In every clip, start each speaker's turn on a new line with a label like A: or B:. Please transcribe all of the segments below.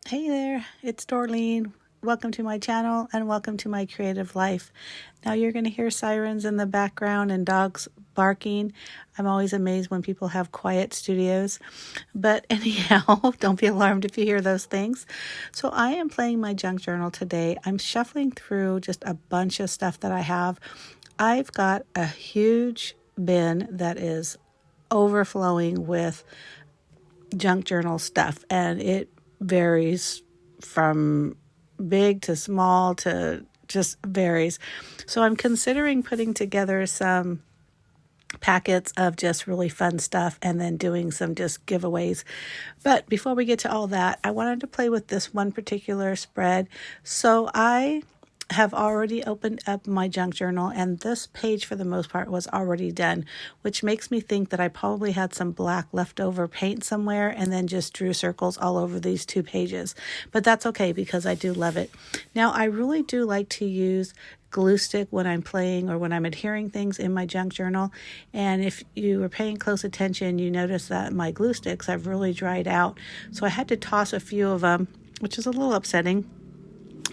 A: Hey there, it's Dorleen. Welcome to my channel and welcome to my creative life. Now you're going to hear sirens in the background and dogs barking. I'm always amazed when people have quiet studios. But anyhow, don't be alarmed if you hear those things. So I am playing my junk journal today. I'm shuffling through just a bunch of stuff that I have. I've got a huge bin that is overflowing with junk journal stuff, and it varies from big to small to just varies. So I'm considering putting together some packets of just really fun stuff and then doing some just giveaways. But before we get to all that, I wanted to play with this one particular spread. So I have already opened up my junk journal, and this page for the most part was already done, which makes me think that I probably had some black leftover paint somewhere and then just drew circles all over these two pages. But that's okay because I do love it. Now, I really do like to use glue stick when I'm playing or when I'm adhering things in my junk journal. And if you were paying close attention, you notice that my glue sticks have really dried out. So I had to toss a few of them, which is a little upsetting.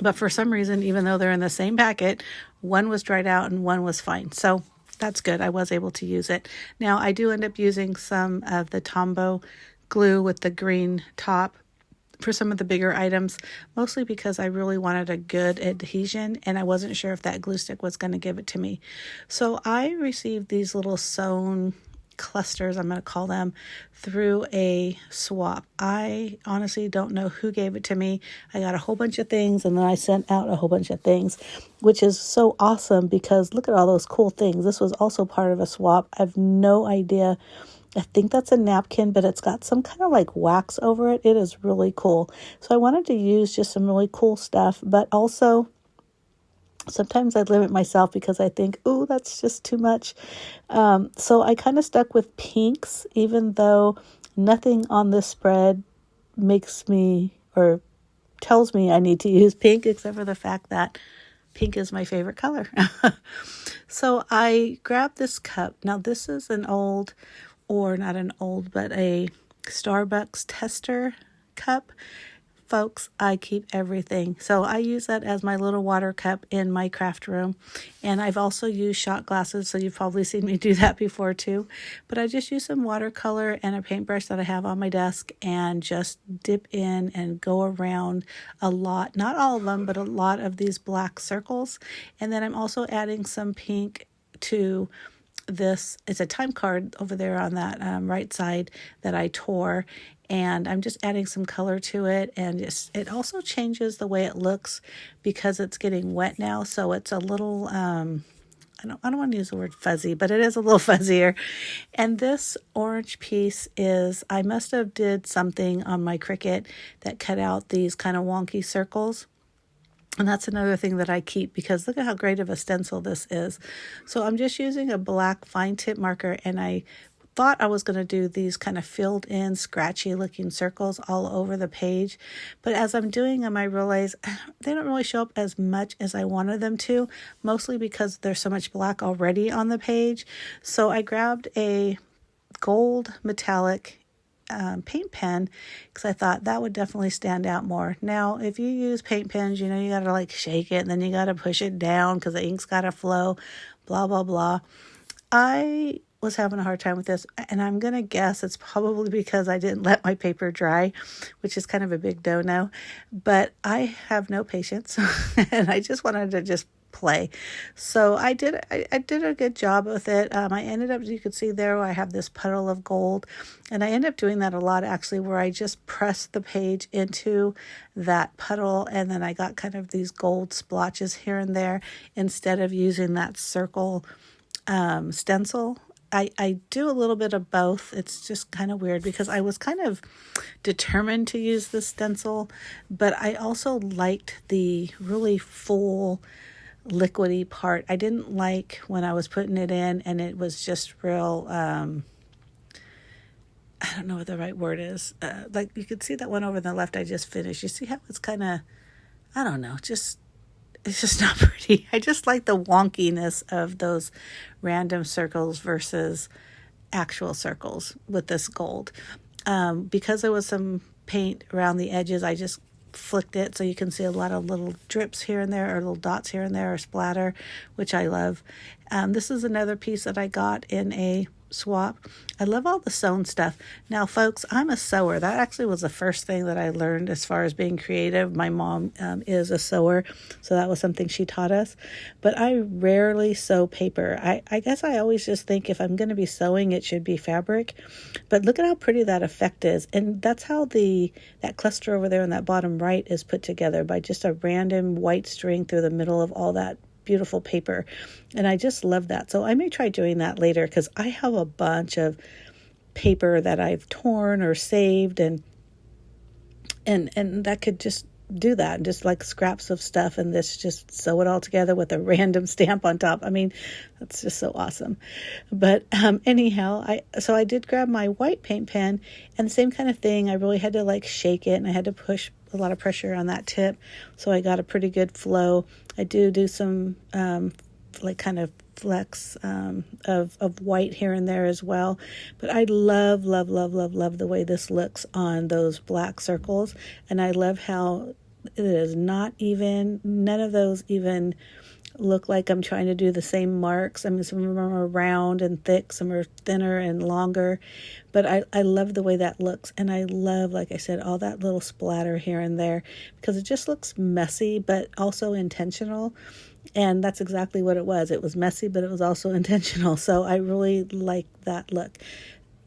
A: But for some reason, even though they're in the same packet, one was dried out and one was fine. So that's good. I was able to use it. Now, I do end up using some of the Tombow glue with the green top for some of the bigger items, mostly because I really wanted a good adhesion and I wasn't sure if that glue stick was going to give it to me. So I received these little sewn clusters, I'm going to call them, through a swap. I honestly don't know who gave it to me. I got a whole bunch of things and then I sent out a whole bunch of things, which is so awesome because look at all those cool things. This was also part of a swap. I have no idea. I think that's a napkin, but it's got some kind of like wax over it. It is really cool. So I wanted to use just some really cool stuff, but also sometimes I limit myself because I think, oh, that's just too much. So I kind of stuck with pinks, even though nothing on this spread makes me or tells me I need to use pink, except for the fact that pink is my favorite color. So I grabbed this cup. Now this is an old, or not an old, but a Starbucks tester cup. Folks, I keep everything. So I use that as my little water cup in my craft room. And I've also used shot glasses, so you've probably seen me do that before too. But I just use some watercolor and a paintbrush that I have on my desk and just dip in and go around a lot, not all of them, but a lot of these black circles. And then I'm also adding some pink to this. It's a time card over there on that right side that I tore, and I'm just adding some color to it, and it also changes the way it looks because it's getting wet now, so it's a little I don't want to use the word fuzzy, but it is a little fuzzier. And this orange piece is, I must have did something on my Cricut that cut out these kind of wonky circles. And that's another thing that I keep because look at how great of a stencil this is. So I'm just using a black fine tip marker, and I thought I was going to do these kind of filled in scratchy looking circles all over the page. But as I'm doing them, I realize they don't really show up as much as I wanted them to, mostly because there's so much black already on the page. So I grabbed a gold metallic paint pen because I thought that would definitely stand out more. Now, if you use paint pens, you know, you got to like shake it and then you got to push it down because the ink's got to flow, blah, blah, blah. I was having a hard time with this, and I'm going to guess it's probably because I didn't let my paper dry, which is kind of a big no-no, but I have no patience and I just wanted to just play. So I did a good job with it. I ended up, you could see there, I have this puddle of gold, and I end up doing that a lot actually, where I just press the page into that puddle, and then I got kind of these gold splotches here and there instead of using that circle stencil. I do a little bit of both. It's just kind of weird because I was kind of determined to use the stencil, but I also liked the really full liquidy part. I didn't like when I was putting it in and it was just real, I don't know what the right word is. Like you could see that one over on the left I just finished. You see how it's kind of, I don't know, it's just not pretty. I just like the wonkiness of those random circles versus actual circles with this gold. Because there was some paint around the edges, I just flicked it so you can see a lot of little drips here and there, or little dots here and there, or splatter, which I love. This is another piece that I got in a swap. I love all the sewn stuff. Now, folks, I'm a sewer. That actually was the first thing that I learned as far as being creative. My mom is a sewer, so that was something she taught us. But I rarely sew paper. I guess I always just think if I'm going to be sewing, it should be fabric. But look at how pretty that effect is. And that's how that cluster over there in that bottom right is put together, by just a random white string through the middle of all that beautiful paper. And I just love that. So I may try doing that later, because I have a bunch of paper that I've torn or saved, and that could just do that, and just like scraps of stuff, and this just sew it all together with a random stamp on top. I mean, that's just so awesome. But anyhow, I did grab my white paint pen, and the same kind of thing. I really had to like shake it, and I had to push a lot of pressure on that tip, so I got a pretty good flow. I do some like kind of flecks of white here and there as well. But I love the way this looks on those black circles. And I love how it is not even, none of those even look like I'm trying to do the same marks. I mean, some of them are round and thick, some are thinner and longer. But I love the way that looks. And I love, like I said, all that little splatter here and there, because it just looks messy, but also intentional. And that's exactly what it was. It was messy, but it was also intentional. So I really like that look.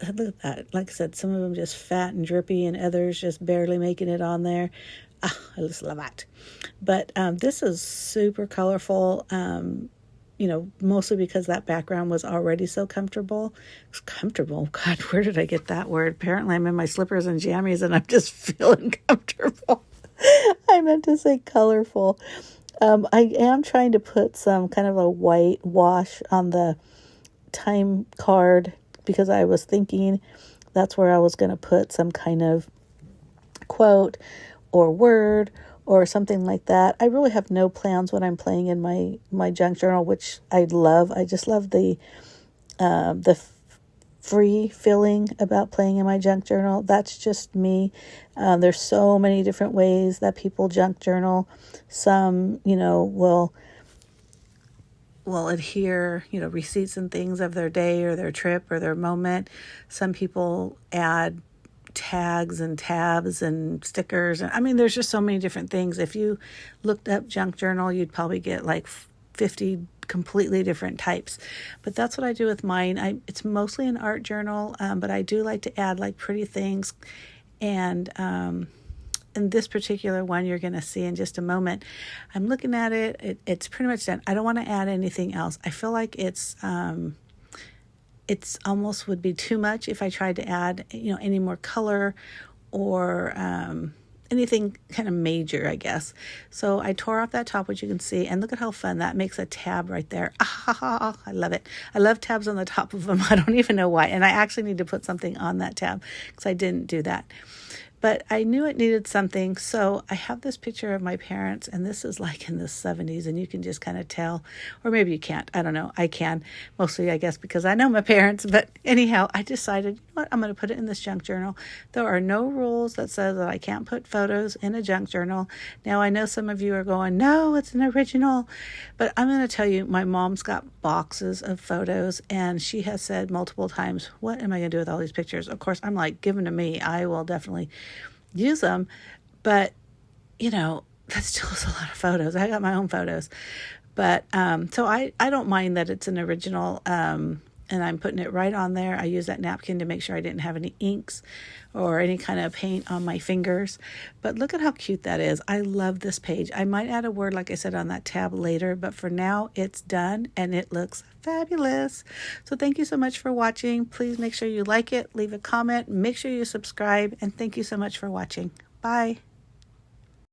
A: Look at that. Like I said, some of them just fat and drippy, and others just barely making it on there. I just love that. But this is super colorful, mostly because that background was already so comfortable. It's comfortable. God, where did I get that word? Apparently I'm in my slippers and jammies, and I'm just feeling comfortable. I meant to say colorful. I am trying to put some kind of a white wash on the time card, because I was thinking that's where I was going to put some kind of quote or word or something like that. I really have no plans when I'm playing in my junk journal, which I love. I just love the free feeling about playing in my junk journal. That's just me. There's so many different ways that people junk journal. Some, will adhere, receipts and things of their day or their trip or their moment. Some people add tags and tabs and stickers. I mean, there's just so many different things. If you looked up junk journal, you'd probably get like 50 completely different types. But that's what I do with mine. It's mostly an art journal, but I do like to add like pretty things. And in this particular one, you're going to see in just a moment, I'm looking at it. It's pretty much done. I don't want to add anything else. I feel like it's almost would be too much if I tried to add, any more color or anything kind of major, I guess. So I tore off that top, which you can see, and look at how fun that makes a tab right there. I love it. I love tabs on the top of them. I don't even know why. And I actually need to put something on that tab, because I didn't do that. But I knew it needed something, so I have this picture of my parents, and this is like in the 70s, and you can just kind of tell, or maybe you can't. I don't know. I can, mostly, I guess, because I know my parents. But anyhow, I decided, you know what, I'm going to put it in this junk journal. There are no rules that says that I can't put photos in a junk journal. Now, I know some of you are going, no, it's an original. But I'm going to tell you, my mom's got boxes of photos, and she has said multiple times, what am I going to do with all these pictures? Of course, I'm like, give them to me. I will definitely use them, but that still is a lot of photos. I got my own photos, but so I don't mind that it's an original, and I'm putting it right on there. I use that napkin to make sure I didn't have any inks or any kind of paint on my fingers. But look at how cute that is. I love this page. I might add a word, like I said, on that tab later, but for now it's done and it looks fabulous. So thank you so much for watching. Please make sure you like it, leave a comment, make sure you subscribe, and thank you so much for watching. Bye.